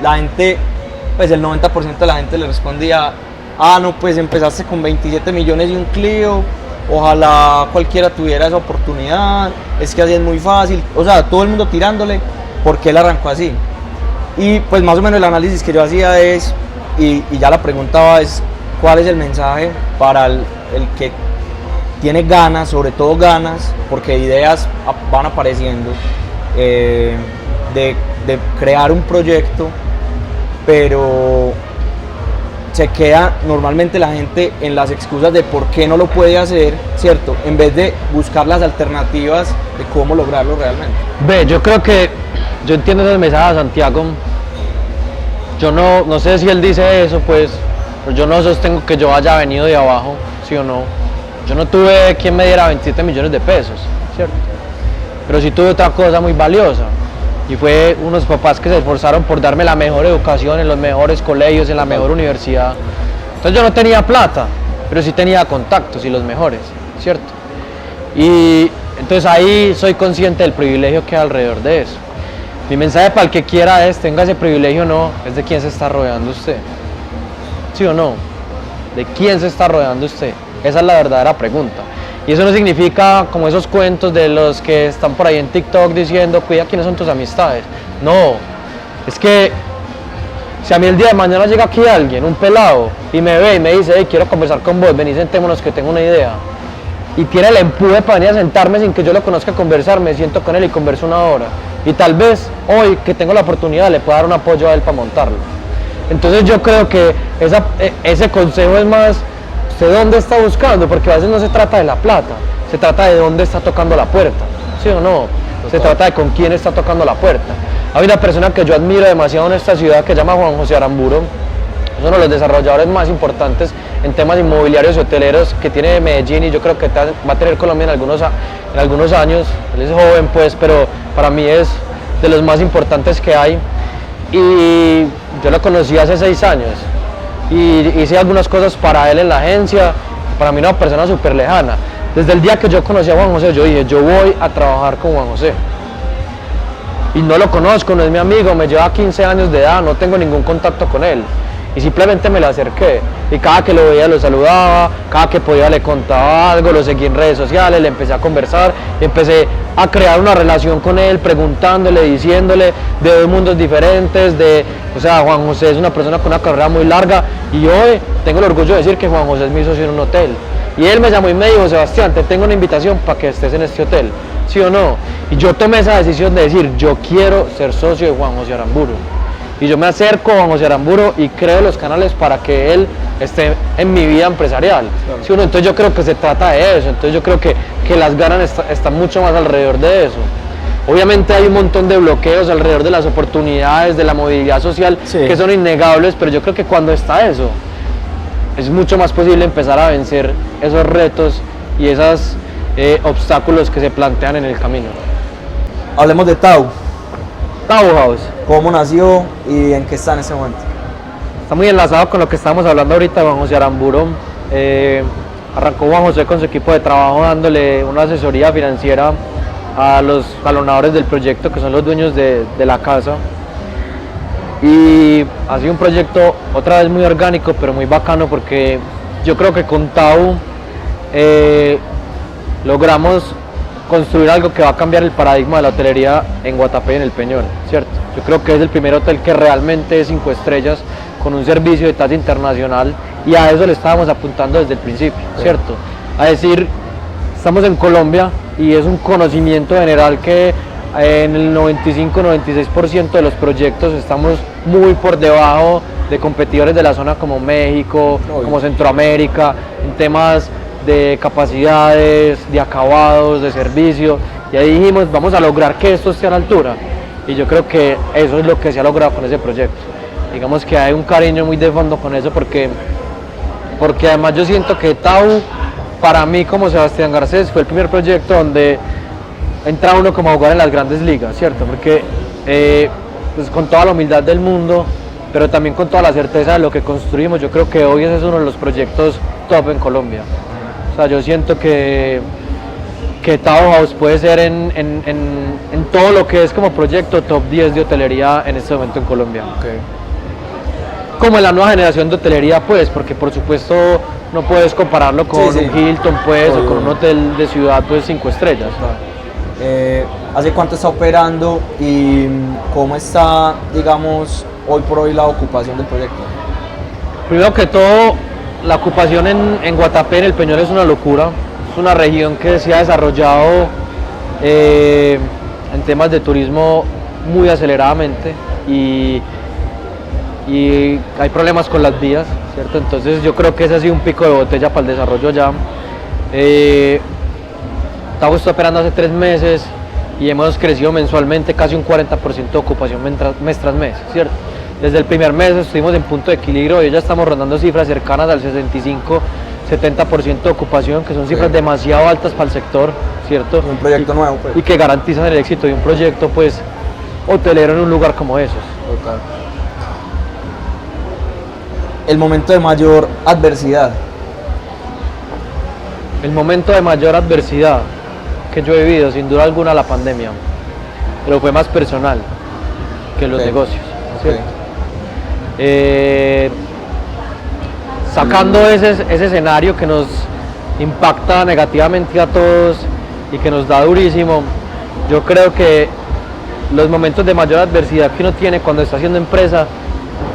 Speaker 3: la gente, pues el 90% de la gente le respondía, no, pues empezaste con 27 millones y un Clio, ojalá cualquiera tuviera esa oportunidad, es que así es muy fácil, o sea, todo el mundo tirándole porque él arrancó así. Y pues más o menos el análisis que yo hacía es, y ya la pregunta es, ¿cuál es el mensaje para el que tiene ganas, sobre todo ganas, porque ideas van apareciendo, de crear un proyecto, pero se queda normalmente la gente en las excusas de por qué no lo puede hacer, ¿cierto? En vez de buscar las alternativas de cómo lograrlo realmente.
Speaker 2: Yo creo que yo entiendo ese mensaje de Santiago. Yo no sé si él dice eso, pues, pero yo no sostengo que yo haya venido de abajo, sí o no. Yo no tuve quien me diera 27 millones de pesos, ¿cierto? Pero sí tuve otra cosa muy valiosa, y fue unos papás que se esforzaron por darme la mejor educación en los mejores colegios, en la mejor universidad. Entonces yo no tenía plata, pero sí tenía contactos y los mejores, ¿cierto? Y entonces ahí soy consciente del privilegio que hay alrededor de eso. Mi mensaje para el que quiera es, tenga ese privilegio o no, es de quién se está rodeando usted. ¿Sí o no? ¿De quién se está rodeando usted? Esa es la verdadera pregunta. Y eso no significa como esos cuentos de los que están por ahí en TikTok diciendo, cuida quiénes son tus amistades. No, es que Si a mí el día de mañana llega aquí alguien, un pelado, y me ve y me dice, hey, quiero conversar con vos, vení, sentémonos que tengo una idea, y tiene el empuje para venir a sentarme sin que yo lo conozca a conversar, me siento con él y converso una hora. Y tal vez hoy que tengo la oportunidad le pueda dar un apoyo a él para montarlo. Entonces yo creo que ese consejo es más, ¿usted dónde está buscando? Porque a veces no se trata de la plata, se trata de dónde está tocando la puerta, ¿sí o no? Se trata de con quién está tocando la puerta. Hay una persona que yo admiro demasiado en esta ciudad que se llama Juan José Aramburo, es uno de los desarrolladores más importantes en temas inmobiliarios y hoteleros que tiene Medellín, y yo creo que va a tener Colombia en algunos años. Él es joven pues, pero para mí es de los más importantes que hay, y yo lo conocí hace 6 años y hice algunas cosas para él en la agencia. Para mí una persona súper lejana. Desde el día que yo conocí a Juan José, yo dije, yo voy a trabajar con Juan José. Y no lo conozco, no es mi amigo, me lleva 15 años de edad, no tengo ningún contacto con él. Y simplemente me le acerqué, y cada que lo veía lo saludaba, cada que podía le contaba algo, lo seguí en redes sociales, le empecé a conversar, empecé a crear una relación con él, preguntándole, diciéndole de 2 mundos diferentes, o sea, Juan José es una persona con una carrera muy larga, y hoy tengo el orgullo de decir que Juan José es mi socio en un hotel. Y él me llamó y me dijo, Sebastián, te tengo una invitación para que estés en este hotel, ¿sí o no? Y yo tomé esa decisión de decir, yo quiero ser socio de Juan José Aramburo. Y yo me acerco a Juan José Aramburo y creo los canales para que él esté en mi vida empresarial. Claro. ¿Sí o no? Entonces yo creo que se trata de eso, entonces yo creo que las ganas están mucho más alrededor de eso. Obviamente hay un montón de bloqueos alrededor de las oportunidades, de la movilidad social, sí, que son innegables, pero yo creo que cuando está eso, es mucho más posible empezar a vencer esos retos y esos obstáculos que se plantean en el camino.
Speaker 3: Hablemos de Tau.
Speaker 2: Tau House.
Speaker 3: ¿Cómo nació y en qué está en este momento?
Speaker 2: Está muy enlazado con lo que estamos hablando ahorita de Juan José Aramburo. Arrancó Juan José con su equipo de trabajo dándole una asesoría financiera a los talonadores del proyecto, que son los dueños de la casa. Y ha sido un proyecto otra vez muy orgánico, pero muy bacano, porque yo creo que con Tau logramos construir algo que va a cambiar el paradigma de la hotelería en Guatapé y en el Peñol, ¿cierto? Yo creo que es el primer hotel que realmente es 5 estrellas, con un servicio de talla internacional, y a eso le estábamos apuntando desde el principio, ¿cierto? A decir, estamos en Colombia y es un conocimiento general que en el 95-96% de los proyectos estamos muy por debajo de competidores de la zona como México, como Centroamérica, en temas de capacidades, de acabados, de servicio, y ahí dijimos, vamos a lograr que esto esté a la altura, y yo creo que eso es lo que se ha logrado con ese proyecto. Digamos que hay un cariño muy de fondo con eso, porque además yo siento que Tau, para mí como Sebastián Garcés, fue el primer proyecto donde entra uno como a jugar en las grandes ligas, ¿cierto? Porque pues con toda la humildad del mundo, pero también con toda la certeza de lo que construimos, yo creo que hoy ese es uno de los proyectos top en Colombia. O sea, yo siento que Tau House puede ser en todo lo que es como proyecto top 10 de hotelería en este momento en Colombia.
Speaker 3: Okay.
Speaker 2: Como en la nueva generación de hotelería, pues, porque por supuesto no puedes compararlo con un Hilton, pues, o con un hotel de ciudad, pues, 5 estrellas.
Speaker 3: ¿Hace cuánto está operando y cómo está, digamos, hoy por hoy la ocupación del proyecto?
Speaker 2: Primero que todo, la ocupación en Guatapé, en el Peñol, es una locura. Es una región que se ha desarrollado en temas de turismo muy aceleradamente, y hay problemas con las vías, ¿cierto? Entonces yo creo que ese ha sido un pico de botella para el desarrollo ya. Tau está operando hace 3 meses y hemos crecido mensualmente casi un 40% de ocupación mes tras mes, ¿cierto? Desde el primer mes estuvimos en punto de equilibrio y ya estamos rondando cifras cercanas al 65-70% de ocupación, que son cifras demasiado altas para el sector, ¿cierto?
Speaker 3: Un proyecto nuevo, pues.
Speaker 2: Y que garantizan el éxito de un proyecto, pues, hotelero en un lugar como esos.
Speaker 3: Total. El momento de mayor adversidad.
Speaker 2: El momento de mayor adversidad que yo he vivido, sin duda alguna, la pandemia, pero fue más personal que los negocios, ¿cierto? Sacando ese escenario que nos impacta negativamente a todos y que nos da durísimo, yo creo que los momentos de mayor adversidad que uno tiene cuando está haciendo empresa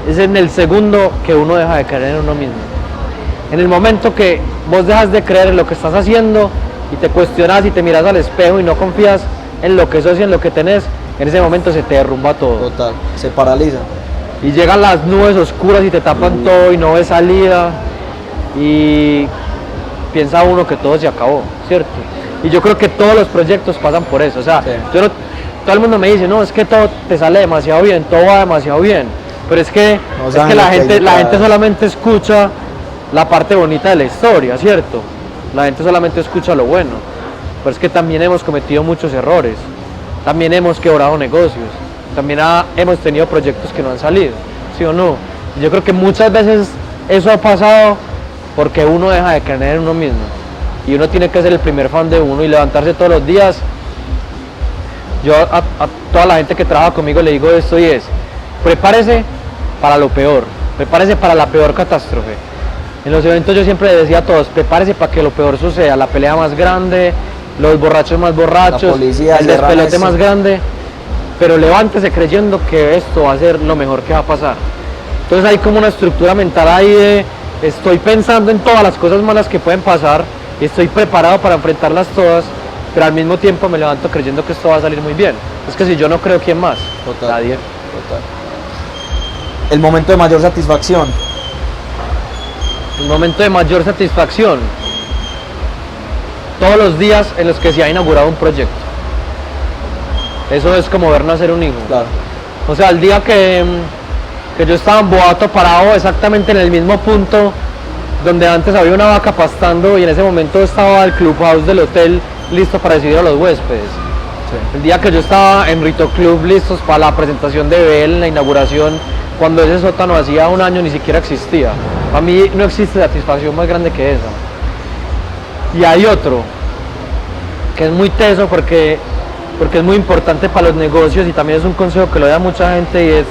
Speaker 2: es en el segundo que uno deja de creer en uno mismo. En el momento que vos dejas de creer en lo que estás haciendo y te cuestionas y te miras al espejo y no confías en lo que sos y en lo que tenés, en ese momento se te derrumba todo.
Speaker 3: Total, se paraliza.
Speaker 2: Y llegan las nubes oscuras y te tapan todo y no ves salida y piensa uno que todo se acabó, ¿cierto? Y yo creo que todos los proyectos pasan por eso, o sea,
Speaker 3: Sí.
Speaker 2: todo el mundo me dice, no, es que todo te sale demasiado bien, todo va demasiado bien, pero es que,
Speaker 3: No
Speaker 2: es
Speaker 3: saben
Speaker 2: que
Speaker 3: lo
Speaker 2: la
Speaker 3: que hay
Speaker 2: gente
Speaker 3: detrás.
Speaker 2: solamente escucha la parte bonita de la historia, ¿cierto? La gente solamente escucha lo bueno, pero es que también hemos cometido muchos errores, también hemos quebrado negocios, también hemos tenido proyectos que no han salido, ¿sí o no? Yo creo que muchas veces eso ha pasado porque uno deja de creer en uno mismo y uno tiene que ser el primer fan de uno y levantarse todos los días. Yo a toda la gente que trabaja conmigo le digo esto y es: prepárese para lo peor, prepárese para la peor catástrofe. En los eventos yo siempre decía a todos: prepárese para que lo peor suceda, la pelea más grande, los borrachos más borrachos,
Speaker 3: La policía,
Speaker 2: el
Speaker 3: cierran
Speaker 2: despelote
Speaker 3: esto.
Speaker 2: más grande, pero levántese creyendo que esto va a ser lo mejor que va a pasar. Entonces hay como una estructura mental ahí de: estoy pensando en todas las cosas malas que pueden pasar, estoy preparado para enfrentarlas todas, pero al mismo tiempo me levanto creyendo que esto va a salir muy bien. Es que si yo no creo, ¿quién más?
Speaker 3: Total.
Speaker 2: Nadie.
Speaker 3: Total. El momento de mayor satisfacción.
Speaker 2: Un momento de mayor satisfacción: todos los días en los que se ha inaugurado un proyecto. Eso es como ver nacer un hijo.
Speaker 3: Claro.
Speaker 2: O sea, el día que yo estaba en Boato parado exactamente en el mismo punto donde antes había una vaca pastando y en ese momento estaba el clubhouse del hotel listo para recibir a los huéspedes.
Speaker 3: Sí.
Speaker 2: El día que yo estaba en Rito Club listos para la presentación de Bell, la inauguración, cuando ese sótano hacía un año ni siquiera existía. Para mí no existe satisfacción más grande que esa. Y hay otro que es muy teso porque es muy importante para los negocios y también es un consejo que lo da mucha gente, y es: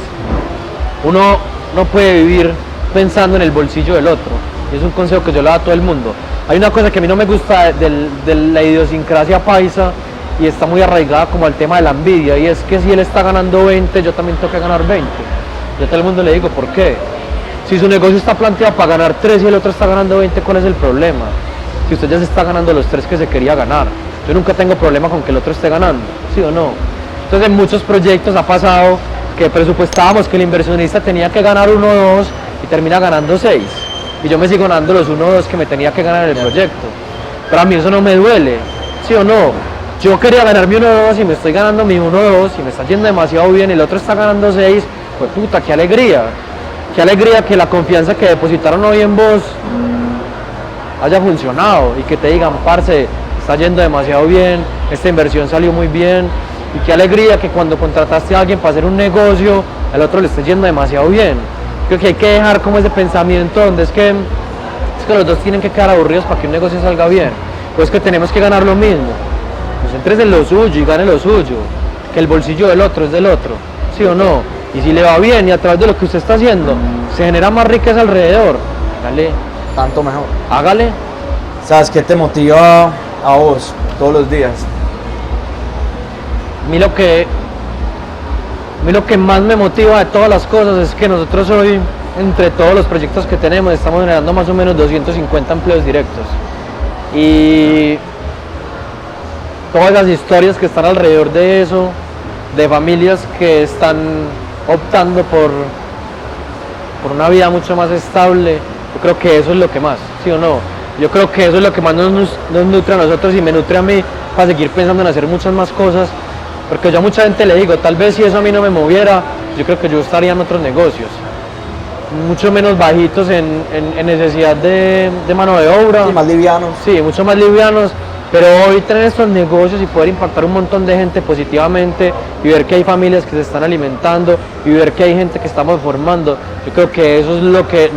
Speaker 2: uno no puede vivir pensando en el bolsillo del otro. Y es un consejo que yo le doy a todo el mundo. Hay una cosa que a mí no me gusta de la idiosincrasia paisa y está muy arraigada como al tema de la envidia, y es que si él está ganando 20, yo también tengo que ganar 20. Yo a todo el mundo le digo: ¿por qué? Si su negocio está planteado para ganar 3 y el otro está ganando 20, ¿cuál es el problema? Si usted ya se está ganando los 3 que se quería ganar. Yo nunca tengo problema con que el otro esté ganando, ¿sí o no? Entonces en muchos proyectos ha pasado que presupuestábamos que el inversionista tenía que ganar 1 o 2 y termina ganando 6. Y yo me sigo ganando los 1 o 2 que me tenía que ganar en el proyecto. Pero a mí eso no me duele, ¿sí o no? Yo quería ganar mi 1 o 2 y me estoy ganando mi 1 o 2 y me está yendo demasiado bien y el otro está ganando 6. Pues puta, qué alegría. Qué alegría que la confianza que depositaron hoy en vos haya funcionado y que te digan: parce, está yendo demasiado bien, esta inversión salió muy bien. Y qué alegría que cuando contrataste a alguien para hacer un negocio, al otro le esté yendo demasiado bien. Creo que hay que dejar como ese pensamiento donde es que los dos tienen que quedar aburridos para que un negocio salga bien. Pues que tenemos que ganar lo mismo. Concéntrese en lo suyo y gane lo suyo, que el bolsillo del otro es del otro, ¿sí o no? Y si le va bien y a través de lo que usted está haciendo se genera más riqueza alrededor, dale,
Speaker 3: Tanto mejor.
Speaker 2: hágale.
Speaker 3: ¿Sabes qué te motiva a vos todos los días?
Speaker 2: A mí lo que más me motiva de todas las cosas es que nosotros hoy, entre todos los proyectos que tenemos, estamos generando más o menos 250 empleos directos. Y todas las historias que están alrededor de eso, de familias que están optando por una vida mucho más estable, yo creo que eso es lo que más, ¿sí o no? Yo creo que eso es lo que más nos nutre a nosotros y me nutre a mí para seguir pensando en hacer muchas más cosas, porque yo a mucha gente le digo: tal vez si eso a mí no me moviera, yo creo que yo estaría en otros negocios, mucho menos bajitos en necesidad de mano de obra.
Speaker 3: Sí, más livianos.
Speaker 2: Sí, mucho más livianos, pero hoy tener estos negocios y poder impactar un montón de gente positivamente y ver que hay familias que se están alimentando y ver que hay gente que estamos formando, yo creo que eso es lo que,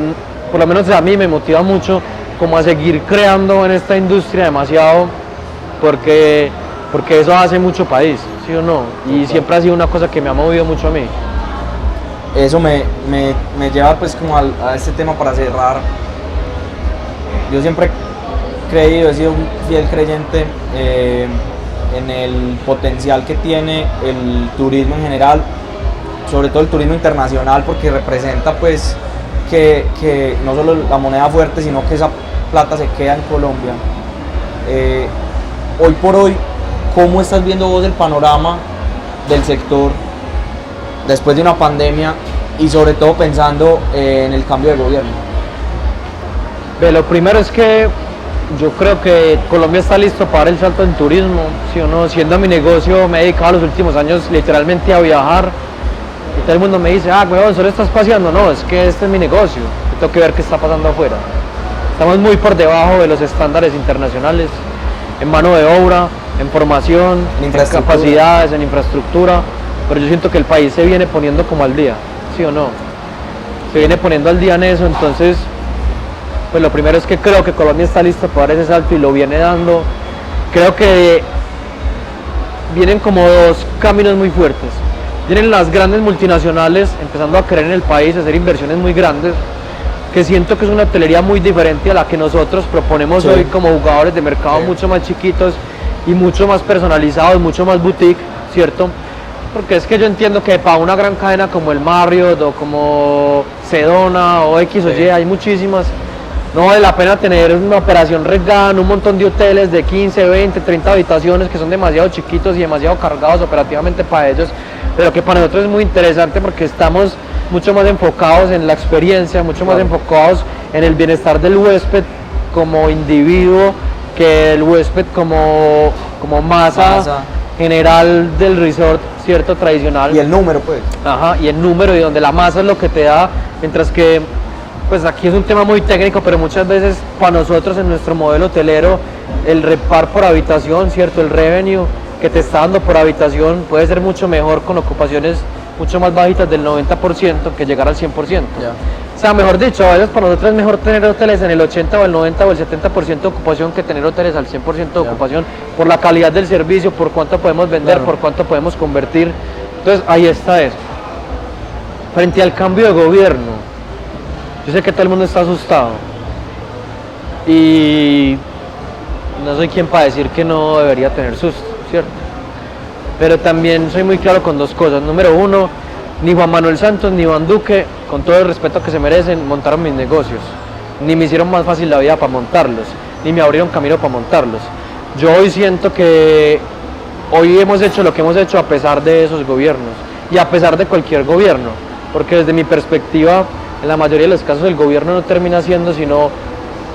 Speaker 2: por lo menos a mí, me motiva mucho como a seguir creando en esta industria demasiado, porque eso hace mucho país, ¿sí o no? Y siempre ha sido una cosa que me ha movido mucho a mí.
Speaker 3: Eso me lleva pues como a este tema para cerrar. Yo siempre he creído, he sido un fiel creyente en el potencial que tiene el turismo en general sobre todo el turismo internacional, porque representa pues que no solo la moneda fuerte, sino que esa plata se queda en Colombia. Hoy por hoy, ¿cómo estás viendo vos el panorama del sector después de una pandemia y sobre todo pensando en el cambio de gobierno?
Speaker 2: Lo primero es que yo creo que Colombia está listo para dar el salto en turismo, ¿sí o no? Siendo mi negocio, me he dedicado los últimos años literalmente a viajar y todo el mundo me dice, huevón, solo estás paseando. No, es que este es mi negocio, yo tengo que ver qué está pasando afuera. Estamos muy por debajo de los estándares internacionales en mano de obra, en formación, en capacidades, en infraestructura, pero yo siento que el país se viene poniendo como al día, ¿sí o no? Se viene poniendo al día en eso, entonces pues lo primero es que creo que Colombia está listo para dar ese salto y lo viene dando. Creo que vienen como dos caminos muy fuertes. Vienen las grandes multinacionales empezando a creer en el país, a hacer inversiones muy grandes, que siento que es una hotelería muy diferente a la que nosotros proponemos hoy como jugadores de mercado, mucho más chiquitos y mucho más personalizados, mucho más boutique, ¿cierto? Porque es que yo entiendo que para una gran cadena como el Marriott o como Sedona o X o Y, hay muchísimas. No vale la pena tener una operación regada en un montón de hoteles de 15, 20, 30 habitaciones que son demasiado chiquitos y demasiado cargados operativamente para ellos, pero que para nosotros es muy interesante porque estamos mucho más enfocados en la experiencia, mucho más enfocados en el bienestar del huésped como individuo que el huésped como masa general del resort, cierto, tradicional.
Speaker 3: Y el número, pues.
Speaker 2: Ajá, y el número, y donde la masa es lo que te da, mientras que pues aquí es un tema muy técnico, pero muchas veces para nosotros en nuestro modelo hotelero el repar por habitación, cierto, el revenue que te está dando por habitación puede ser mucho mejor con ocupaciones mucho más bajitas del 90% que llegar al 100%. O sea, mejor dicho, a veces para nosotros es mejor tener hoteles en el 80 o el 90 o el 70% de ocupación que tener hoteles al 100% de ocupación por la calidad del servicio, por cuánto podemos vender, por cuánto podemos convertir. Entonces ahí está eso. Frente al cambio de gobierno, yo sé que todo el mundo está asustado y no soy quien para decir que no debería tener susto, ¿cierto? Pero también soy muy claro con dos cosas. Número uno, ni Juan Manuel Santos ni Iván Duque, con todo el respeto que se merecen, montaron mis negocios. Ni me hicieron más fácil la vida para montarlos, ni me abrieron camino para montarlos. Yo hoy siento que hoy hemos hecho lo que hemos hecho a pesar de esos gobiernos y a pesar de cualquier gobierno, porque desde mi perspectiva, en la mayoría de los casos el gobierno no termina siendo sino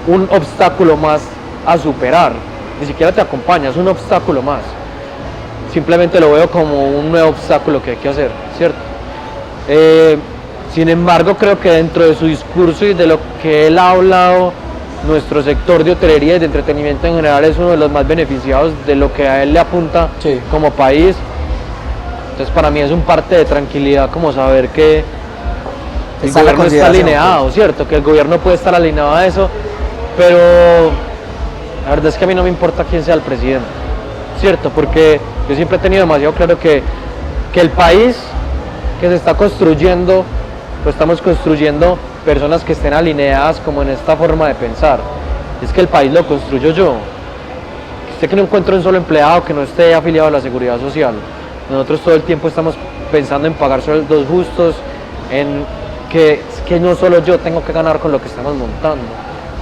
Speaker 2: un obstáculo más a superar, ni siquiera te acompaña, es un obstáculo más. Simplemente lo veo como un nuevo obstáculo que hay que hacer, ¿cierto? Sin embargo, creo que dentro de su discurso y de lo que él ha hablado, nuestro sector de hotelería y de entretenimiento en general es uno de los más beneficiados de lo que a él le apunta como país. Entonces para mí es un parte de tranquilidad como saber que el gobierno está alineado, ¿cierto? Que el gobierno puede estar alineado a eso, pero la verdad es que a mí no me importa quién sea el presidente, ¿cierto? Porque yo siempre he tenido demasiado claro que el país que se está construyendo, lo estamos construyendo personas que estén alineadas como en esta forma de pensar. Es que el país lo construyo yo. Sé que no encuentro un solo empleado que no esté afiliado a la seguridad social. Nosotros todo el tiempo estamos pensando en pagar sueldos justos, en que no solo yo tengo que ganar con lo que estamos montando.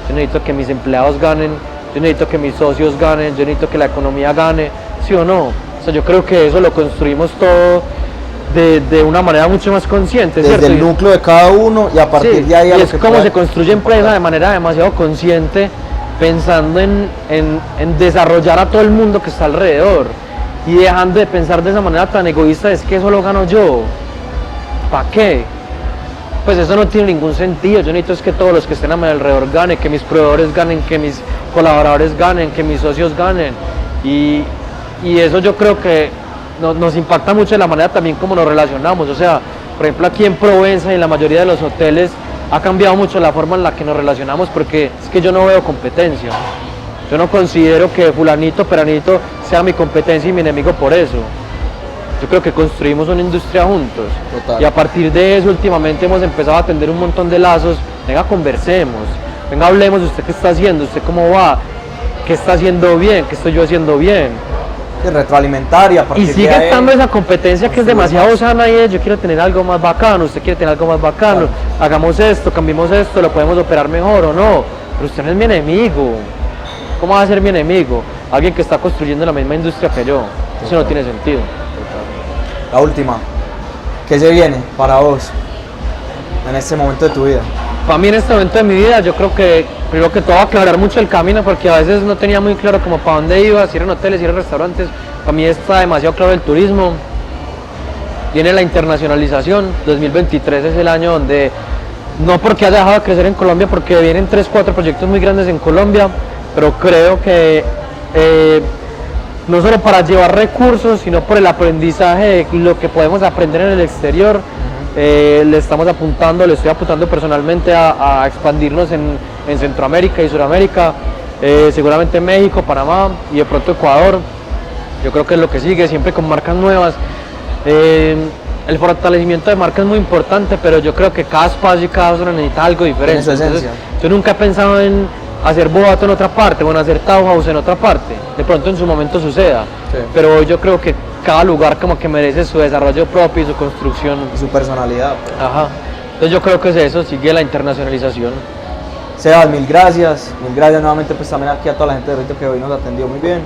Speaker 2: Yo necesito que mis empleados ganen, yo necesito que mis socios ganen, yo necesito que la economía gane, ¿sí o no? O sea, yo creo que eso lo construimos todo de una manera mucho más consciente,
Speaker 3: desde
Speaker 2: ¿cierto?
Speaker 3: el núcleo de cada uno y a partir de ahí
Speaker 2: y es como se construye empresa de manera demasiado consciente, pensando en desarrollar a todo el mundo que está alrededor y dejando de pensar de esa manera tan egoísta, es que eso lo gano yo, ¿para qué? Pues eso no tiene ningún sentido. Yo necesito es que todos los que estén a mi alrededor ganen, que mis proveedores ganen, que mis colaboradores ganen, que mis socios ganen, y eso yo creo que nos impacta mucho en la manera también como nos relacionamos. O sea, por ejemplo aquí en Provenza y en la mayoría de los hoteles ha cambiado mucho la forma en la que nos relacionamos, porque es que yo no veo competencia. Yo no considero que fulanito, peranito sea mi competencia y mi enemigo por eso. Yo creo que construimos una industria juntos. Total. Y a partir de eso últimamente hemos empezado a tender un montón de lazos. Venga, conversemos, venga, hablemos de usted qué está haciendo, usted cómo va, qué está haciendo bien, qué estoy yo haciendo bien.
Speaker 3: retroalimentar y a partir
Speaker 2: Y sigue
Speaker 3: de ahí
Speaker 2: estando esa competencia que es
Speaker 3: construir
Speaker 2: demasiado
Speaker 3: más.
Speaker 2: sana y es, yo quiero tener algo más bacano, usted quiere tener algo más bacano,
Speaker 3: Claro.
Speaker 2: hagamos esto, cambiemos esto, lo podemos operar mejor o no, pero usted no es mi enemigo. ¿Cómo va a ser mi enemigo? Alguien que está construyendo la misma industria que yo. Eso no tiene sentido.
Speaker 3: La última, ¿qué se viene para vos en este momento de tu vida?
Speaker 2: Para mí en este momento de mi vida yo creo que primero que todo va a aclarar mucho el camino porque a veces no tenía muy claro como para dónde iba, si eran hoteles, si eran restaurantes. Para mí está demasiado claro el turismo. Viene la internacionalización, 2023 es el año donde, no porque haya dejado de crecer en Colombia, porque vienen 3, 4 proyectos muy grandes en Colombia, pero creo que no solo para llevar recursos, sino por el aprendizaje de lo que podemos aprender en el exterior. Le estamos apuntando, le estoy apuntando personalmente a expandirnos en Centroamérica y Sudamérica, seguramente México, Panamá y de pronto Ecuador. Yo creo que es lo que sigue, siempre con marcas nuevas. El fortalecimiento de marcas es muy importante, pero yo creo que cada espacio y cada zona necesita algo diferente.
Speaker 3: Tiene su esencia.
Speaker 2: Yo nunca he pensado en hacer Boato en otra parte o en hacer Tauhaus en otra parte. De pronto en su momento suceda,
Speaker 3: Sí.
Speaker 2: pero yo creo que cada lugar como que merece su desarrollo propio y su construcción.
Speaker 3: Y su personalidad. Pues.
Speaker 2: Ajá. Entonces yo creo que es eso, sigue la internacionalización.
Speaker 3: Sebas, mil gracias nuevamente pues también aquí a toda la gente de Rito que hoy nos atendió muy bien.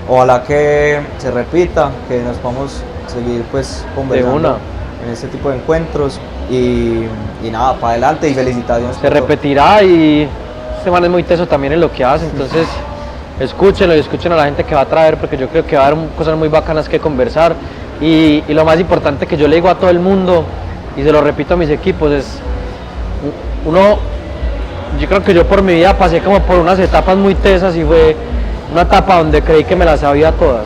Speaker 3: Ojalá que se repita, que nos podamos seguir pues conversando
Speaker 2: una.
Speaker 3: en este tipo de encuentros y nada, para adelante y felicitaciones.
Speaker 2: Se
Speaker 3: por todo.
Speaker 2: repetirá y este man es muy teso también en lo que hace, entonces escúchenlo y escuchen a la gente que va a traer porque yo creo que va a haber cosas muy bacanas que conversar y lo más importante que yo le digo a todo el mundo y se lo repito a mis equipos es yo creo que yo por mi vida pasé como por unas etapas muy tesas y fue una etapa donde creí que me las sabía todas,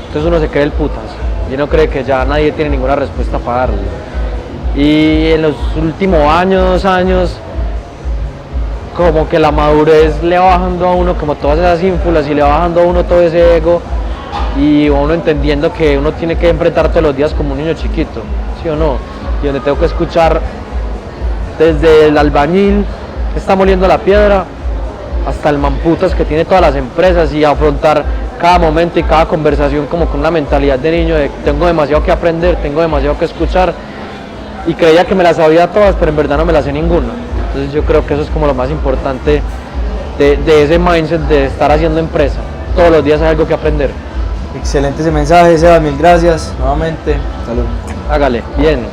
Speaker 2: entonces uno se cree el putas y uno cree que ya nadie tiene ninguna respuesta para darle y en los últimos años, 2 años como que la madurez le va bajando a uno como todas esas ínfulas y le va bajando a uno todo ese ego y uno entendiendo que uno tiene que enfrentar todos los días como un niño chiquito, ¿sí o no? Y donde tengo que escuchar desde el albañil que está moliendo la piedra hasta el mamputas que tiene todas las empresas y afrontar cada momento y cada conversación como con una mentalidad de niño de tengo demasiado que aprender, tengo demasiado que escuchar y creía que me las sabía todas pero en verdad no me las sé ninguna. Entonces yo creo que eso es como lo más importante de ese mindset de estar haciendo empresa. Todos los días hay algo que aprender.
Speaker 3: Excelente ese mensaje, Sebas, mil gracias nuevamente. Salud.
Speaker 2: Hágale, bien.